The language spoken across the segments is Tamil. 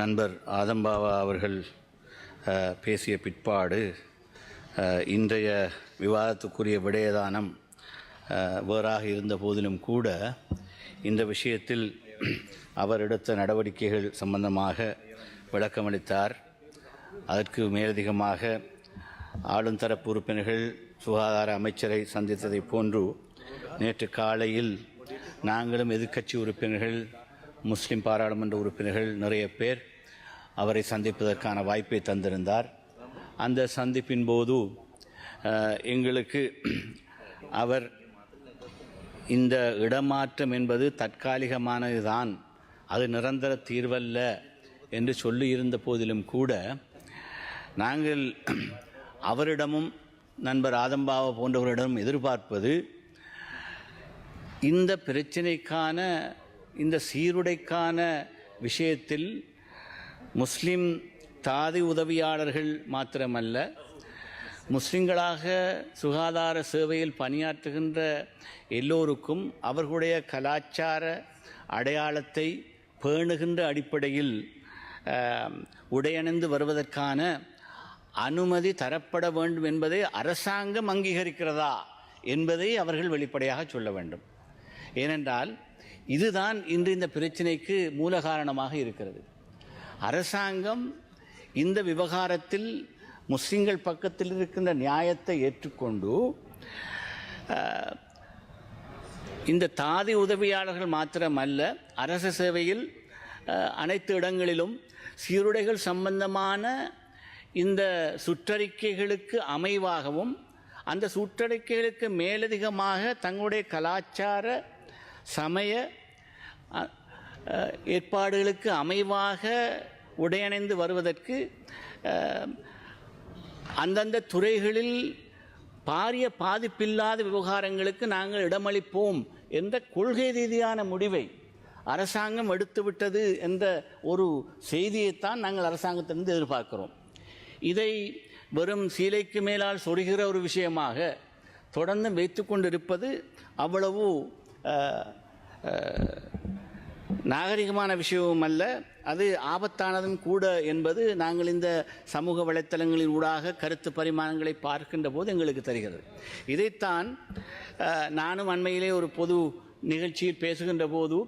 நண்பர் ஆதம்பாவா அவர்கள் பேசிய பிற்பாடு இன்றைய விவாதத்துக்குரிய விடயதானம் வேறாக இருந்த போதிலும் கூட இந்த விஷயத்தில் அவர் எடுத்த நடவடிக்கைகள் சம்பந்தமாக விளக்கமளித்தார். அதற்கு மேலதிகமாக ஆளும் தரப்பு உறுப்பினர்கள் சுகாதார அமைச்சரை சந்தித்ததை போன்று நேற்று காலையில் நாங்களும் எதிர்க்கட்சி உறுப்பினர்கள் முஸ்லிம் பாராளுமன்ற உறுப்பினர்கள் நிறைய பேர் அவரை சந்திப்பதற்கான வாய்ப்பை தந்திருந்தார். அந்த சந்திப்பின் போது எங்களுக்கு அவர் இந்த இடமாற்றம் என்பது தற்காலிகமானதுதான், அது நிரந்தர தீர்வல்ல என்று சொல்லியிருந்த போதிலும் கூட நாங்கள் அவரிடமும் நண்பர் ஆதம்பாவா போன்றவரிடமும் எதிர்பார்ப்பது இந்த பிரச்சினைக்கான இந்த சீருடைக்கான விஷயத்தில் முஸ்லிம் தாதி உதவியாளர்கள் மாத்திரமல்ல, முஸ்லிம்களாக சுகாதார சேவையில் பணியாற்றுகின்ற எல்லோருக்கும் அவர்களுடைய கலாச்சார அடையாளத்தை பேணுகின்ற அடிப்படையில் உடையணிந்து வருவதற்கான அனுமதி தரப்பட வேண்டும் என்பதை அரசாங்கம் அங்கீகரிக்கிறதா என்பதை அவர்கள் வெளிப்படையாக சொல்ல வேண்டும். ஏனென்றால் இதுதான் இன்று இந்த பிரச்சினைக்கு மூல காரணமாக இருக்கிறது. அரசாங்கம் இந்த விவகாரத்தில் முஸ்லிம்கள் பக்கத்தில் இருக்கின்ற நியாயத்தை ஏற்றுக்கொண்டு இந்த தாதி உதவியாளர்கள் மாத்திரமல்ல, அரசு சேவையில் அனைத்து இடங்களிலும் சீருடைகள் சம்பந்தமான இந்த சுற்றறிக்கைகளுக்கு அமைவாகவும் அந்த சுற்றறிக்கைகளுக்கு மேலதிகமாக தங்களுடைய கலாச்சார சமய ஏற்பாடுகளுக்கு அமைவாக உடையணிந்து வருவதற்கு அந்தந்த துறைகளில் பாரிய பாதிப்பில்லாத விவகாரங்களுக்கு நாங்கள் இடமளிப்போம் என்ற கொள்கை ரீதியான முடிவை அரசாங்கம் எடுத்துவிட்டது என்ற ஒரு செய்தியைத்தான் நாங்கள் அரசாங்கத்திலிருந்து எதிர்பார்க்கிறோம். இதை வெறும் சீலைக்கு மேலால் சொருகிற ஒரு விஷயமாக தொடர்ந்து வைத்து கொண்டிருப்பது அவ்வளவு நாகரிகமான விஷயமும் அல்ல, அது ஆபத்தானதும் கூட என்பது நாங்கள் இந்த சமூக வலைத்தளங்களின் ஊடாக கருத்து பரிமாணங்களை பார்க்கின்ற போது எங்களுக்கு தெரிகிறது. இதைத்தான் நானும் அண்மையிலே ஒரு பொது நிகழ்ச்சியில் பேசுகின்ற போது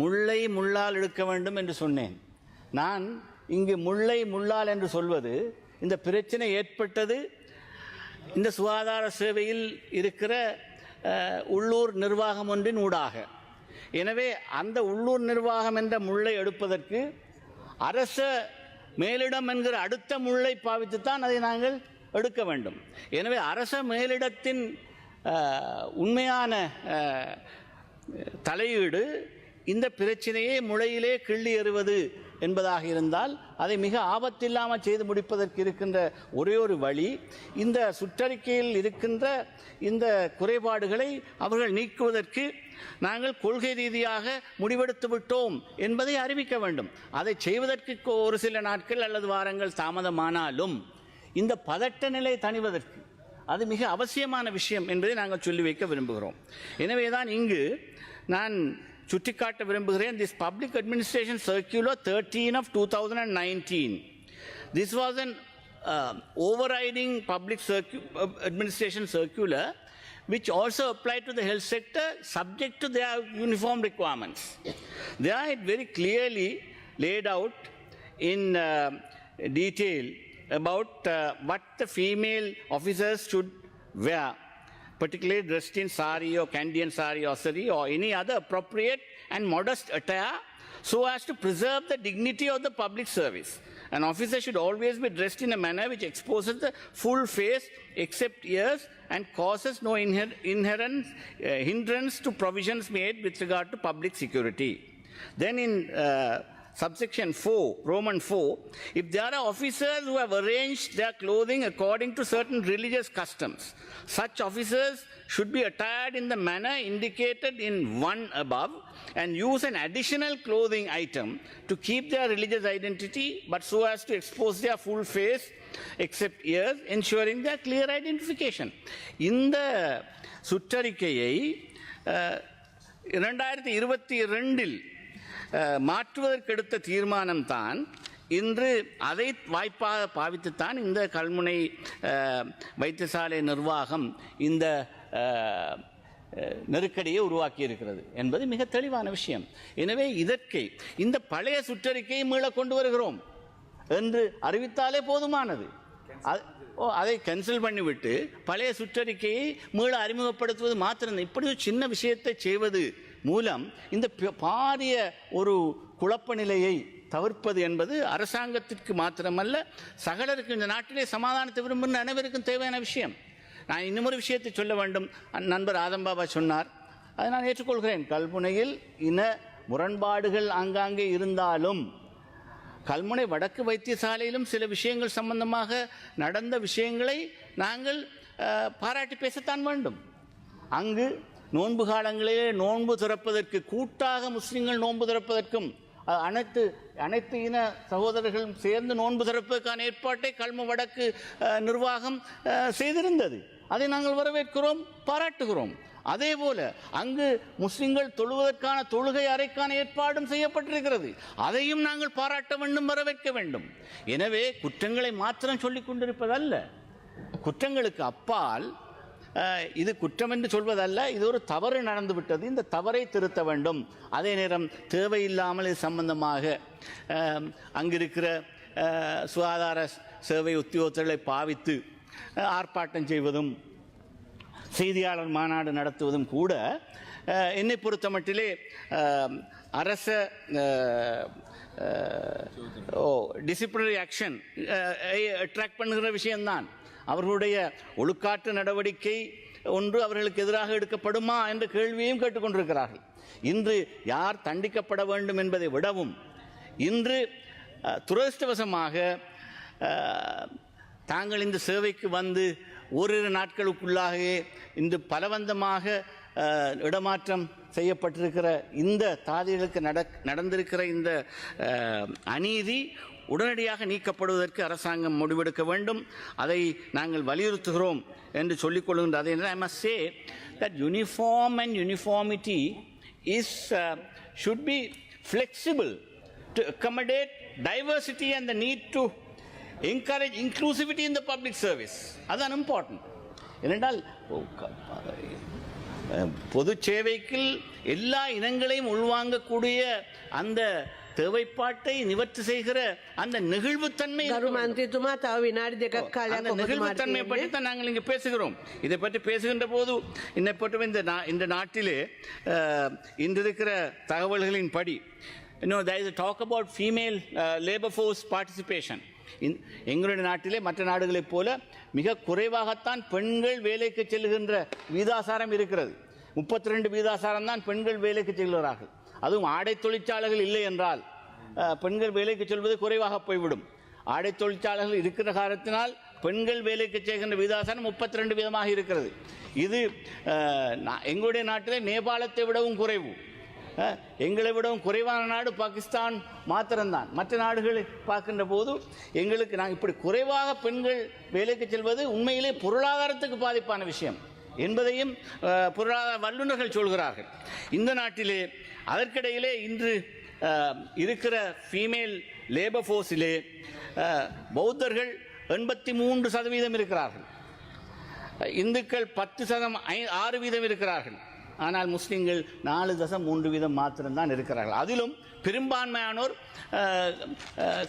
முள்ளை முள்ளால் எடுக்க வேண்டும் என்று சொன்னேன். நான் இங்கு முள்ளை முள்ளால் என்று சொல்வது, இந்த பிரச்சனை ஏற்பட்டது இந்த சுகாதார சேவையில் இருக்கிற உள்ளூர் நிர்வாகம் ஒன்றின் ஊடாக. எனவே அந்த உள்ளூர் நிர்வாகம் என்ற முள்ளை எடுப்பதற்கு அரச மேலிடம் என்கிற அடுத்த முள்ளை பாவித்துத்தான் அதை நாங்கள் எடுக்க வேண்டும். எனவே அரச மேலிடத்தின் உண்மையான தலையீடு இந்த பிரச்சனையை முளையிலே கிள்ளி எறிவது என்பதாக இருந்தால் அதை மிக ஆபத்தில்லாமல் செய்து முடிப்பதற்கு இருக்கின்ற ஒரே ஒரு வழி இந்த சுற்றறிக்கையில் இருக்கின்ற இந்த குறைபாடுகளை அவர்கள் நீக்குவதற்கு நாங்கள் கொள்கை ரீதியாக முடிவெடுத்து விட்டோம் என்பதை அறிவிக்க வேண்டும். அதை செய்வதற்கு ஒரு சில நாட்கள் அல்லது வாரங்கள் தாமதமானாலும் இந்த பதட்ட நிலை தணிவதற்கு அது மிக அவசியமான விஷயம் என்பதை நாங்கள் சொல்லி வைக்க விரும்புகிறோம். எனவேதான் இங்கு நான் சுட்டிக்காட்ட விரும்புகிறேன். This Public Administration Circular 13 of 2019. This was an overriding public administration circular which also applied to the health sector subject to their uniform requirements. There it very clearly laid out in detail about what the female officers should wear, particularly dressed in sari or Candian sari or sari or any other appropriate and modest attire so as to preserve the dignity of the public service. An officer should always be dressed in a manner which exposes the full face except ears and causes no inherent hindrance to provisions made with regard to public security. Then in subsection 4, Roman 4, if there are officers who have arranged their clothing according to certain religious customs, such officers should be attired in the manner indicated in 1 above and use an additional clothing item to keep their religious identity but so as to expose their full face except ears, ensuring their clear identification. இந்த சுற்றறிக்கையை 2022 மாற்றுவதற்கு எடுத்த தீர்மானம்தான் இன்று அதை வாய்ப்பாக பாவித்துத்தான் இந்த கல்முனை வைத்தியசாலை நிர்வாகம் இந்த நெருக்கடியை உருவாக்கி இருக்கிறது என்பது மிக தெளிவான விஷயம். எனவே இதற்கு இந்த பழைய சுற்றறிக்கையை மீள கொண்டு வருகிறோம் என்று அறிவித்தாலே போதுமானது. அதை கேன்சல் பண்ணிவிட்டு பழைய சுற்றறிக்கையை மீள அறிமுகப்படுத்துவது மாத்திரம். இப்படி ஒரு சின்ன விஷயத்தை செய்வது மூலம் இந்த பாரிய ஒரு குழப்ப நிலையை தவிர்ப்பது என்பது அரசாங்கத்திற்கு மாத்திரமல்ல, சகலருக்கு, இந்த நாட்டிலே சமாதானத்தை விரும்புகிற அனைவருக்கும் தேவையான விஷயம். நான் இன்னும் ஒரு விஷயத்தை சொல்ல வேண்டும். நண்பர் ஆதம்பாபா சொன்னார், அதை நான் ஏற்றுக்கொள்கிறேன். கல்முனையில் இன முரண்பாடுகள் ஆங்காங்கே இருந்தாலும் கல்முனை வடக்கு வைத்தியசாலையிலும் சில விஷயங்கள் சம்பந்தமாக நடந்த விஷயங்களை நாங்கள் பாராட்டி பேசத்தான் வேண்டும். அங்கு நோன்பு காலங்களிலே நோன்பு திறப்பதற்கு, கூட்டாக முஸ்லிம்கள் நோன்பு திறப்பதற்கும் அனைத்து இன சகோதரர்களும் சேர்ந்து நோன்பு திறப்பதற்கான ஏற்பாட்டை கல்மு வடக்கு நிர்வாகம் செய்திருந்தது. அதை நாங்கள் வரவேற்கிறோம், பாராட்டுகிறோம். அதே போல அங்கு முஸ்லிம்கள் தொழுவதற்கான தொழுகை அறைக்கான ஏற்பாடும் செய்யப்பட்டிருக்கிறது. அதையும் நாங்கள் பாராட்ட வேண்டும், வரவேற்க வேண்டும். எனவே குற்றங்களை மாத்திரம் சொல்லிக் கொண்டிருப்பதல்ல, குற்றங்களுக்கு அப்பால் இது குற்றம் என்று சொல்வதல்ல, இது ஒரு தவறு நடந்துவிட்டது, இந்த தவறை திருத்த வேண்டும். அதே நேரம் தேவையில்லாமல் இது சம்பந்தமாக அங்கிருக்கிற சுகாதார சேவை உத்தியோகத்தர்களை பாவித்து ஆர்ப்பாட்டம் செய்வதும் செய்தியாளர் மாநாடு நடத்துவதும் கூட என்னை பொறுத்த மட்டிலே அரச டிசிப்ளினரி ஆக்ஷன் அட்ராக்ட் பண்ணுகிற விஷயம்தான். அவர்களுடைய ஒழுக்காற்று நடவடிக்கை ஒன்று அவர்களுக்கு எதிராக எடுக்கப்படுமா என்ற கேள்வியையும் கேட்டுக்கொண்டிருக்கிறார்கள். இன்று யார் தண்டிக்கப்பட வேண்டும் என்பதை விடவும், இன்று துரதிர்ஷ்டவசமாக தாங்கள் இந்த சேவைக்கு வந்து ஓரிரு நாட்களுக்குள்ளாகவே இன்று பலவந்தமாக இடமாற்றம் செய்யப்பட்டிருக்கிற இந்த தாதிகளுக்கு நடந்திருக்கிற இந்த அநீதி உடனடியாக நீக்கப்படுவதற்கு அரசாங்கம் முடிவெடுக்க வேண்டும். அதை நாங்கள் வலியுறுத்துகிறோம் என்று சொல்லிக் கொள்கின்ற அதே நேரம் I must say that uniform and uniformity should be flexible to accommodate diversity and the need to encourage inclusivity in the public service. அதுதான் இம்பார்ட்டன்ட். ஏனென்றால் பொது சேவைக்கு எல்லா இனங்களையும் உள்வாங்கக்கூடிய அந்த தேவைப்பாட்டை நிவர்த்தி செய்கிற அந்த நெகிழ்வுத்தன்மை, நெகிழ்வுத்தன்மையை பற்றி தான் நாங்கள் இங்கே பேசுகிறோம். இதை பற்றி பேசுகின்ற போது என்னை பற்றி இந்த நாட்டிலே இன்று இருக்கிற தகவல்களின் படி there is a talk about female labor force participation. எங்களுடைய நாட்டிலே மற்ற நாடுகளைப் போல மிக குறைவாகத்தான் பெண்கள் வேலைக்கு செல்கின்ற வீதாசாரம் இருக்கிறது. 32 வீதாசாரம் தான் பெண்கள் வேலைக்கு செல்கிறார்கள். அதுவும் ஆடை தொழிற்சாலைகள் இல்லை என்றால் பெண்கள் வேலைக்கு செல்வது குறைவாக போய்விடும். ஆடை தொழிற்சாலைகள் இருக்கிற காரணத்தினால் பெண்கள் வேலைக்கு செய்கின்ற வீதாசாரம் 32 வீதமாக இருக்கிறது. இது எங்களுடைய நாட்டிலே நேபாளத்தை விடவும் குறைவு. எங்களை விடவும் குறைவான நாடு பாகிஸ்தான் மாத்திரம்தான். மற்ற நாடுகளை பார்க்கின்ற போது எங்களுக்கு நாங்கள் இப்படி குறைவாக பெண்கள் வேலைக்கு செல்வது உண்மையிலே பொருளாதாரத்துக்கு பாதிப்பான விஷயம் என்பதையும் பொருளாதார வல்லுநர்கள் சொல்கிறார்கள். இந்த நாட்டிலே அதற்கிடையிலே இன்று இருக்கிற ஃபீமேல் லேபர் ஃபோர்ஸிலே பௌத்தர்கள் 83% இருக்கிறார்கள், இந்துக்கள் 10% இருக்கிறார்கள். ஆனால் முஸ்லிம்கள் 4.3% மாத்திரம்தான் இருக்கிறார்கள். அதிலும் பெரும்பான்மையானோர்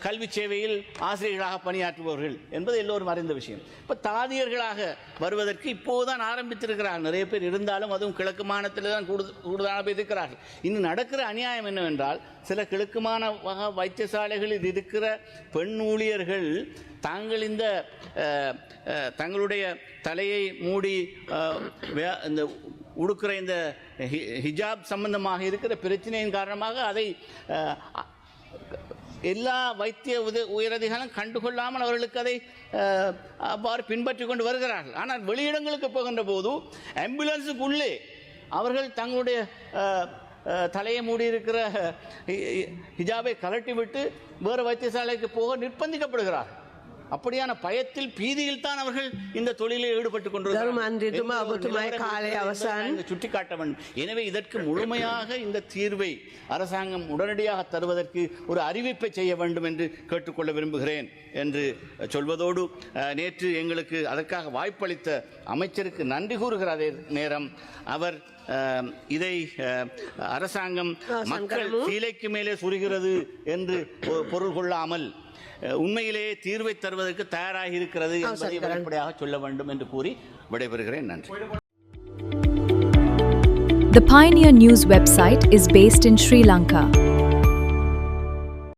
கல்வி சேவையில் ஆசிரியர்களாக பணியாற்றுபவர்கள் என்பது எல்லோரும் அறிந்த விஷயம். இப்போ தாதியர்களாக வருவதற்கு இப்போதுதான் ஆரம்பித்திருக்கிறார்கள். நிறைய பேர் இருந்தாலும் அதுவும் கிழக்கு மாநிலத்தில் தான் கூடுதலான பேர் இருக்கிறார்கள். இன்னும் நடக்கிற அநியாயம் என்னவென்றால், சில கிழக்குமான வைத்தியசாலைகளில் இருக்கிற பெண் ஊழியர்கள் தாங்கள் இந்த தங்களுடைய தலையை மூடி இந்த உடுக்கிற இந்த ஹிஜாப் சம்பந்தமாக இருக்கிற பிரச்சனையின் காரணமாக அதை எல்லா வைத்திய உயரதிகாரம் கண்டுகொள்ளாமல் அவர்களுக்கு அதை அவ்வாறு பின்பற்றி கொண்டு வருகிறார்கள். ஆனால் வெளியிடங்களுக்கு போகின்ற போது ஆம்புலன்ஸுக்குள்ளே அவர்கள் தங்களுடைய தலையை மூடியிருக்கிற ஹிஜாபை கலட்டி விட்டு வேறு வைத்தியசாலைக்கு போக நிர்பந்திக்கப்படுகிறார்கள். அப்படியான பயத்தில் பீதியில் தான் அவர்கள் இந்த தொழிலில் ஈடுபட்டுக் கொண்டிருக்கிறார்கள் சுட்டிக்காட்ட வேண்டும். எனவே இதற்கு முழுமையாக இந்த தீர்வை அரசாங்கம் உடனடியாக தருவதற்கு ஒரு அறிவிப்பை செய்ய வேண்டும் என்று கேட்டுக்கொள்ள விரும்புகிறேன் என்று சொல்வதோடு, நேற்று எங்களுக்கு அதற்காக வாய்ப்பளித்த அமைச்சருக்கு நன்றி கூறுகிற அதே நேரம் அவர் இதை அரசாங்கம் மக்கள் சீலைக்கு மேலே சுருகிறது என்று பொருள் கொள்ளாமல் உண்மையிலேயே தீர்வை தருவதற்கு தயாராக இருக்கிறது என்பதை வெளிப்படையாக சொல்ல வேண்டும் என்று கூறி விடைபெறுகிறேன். நன்றி. The Pioneer News website is based in Sri Lanka.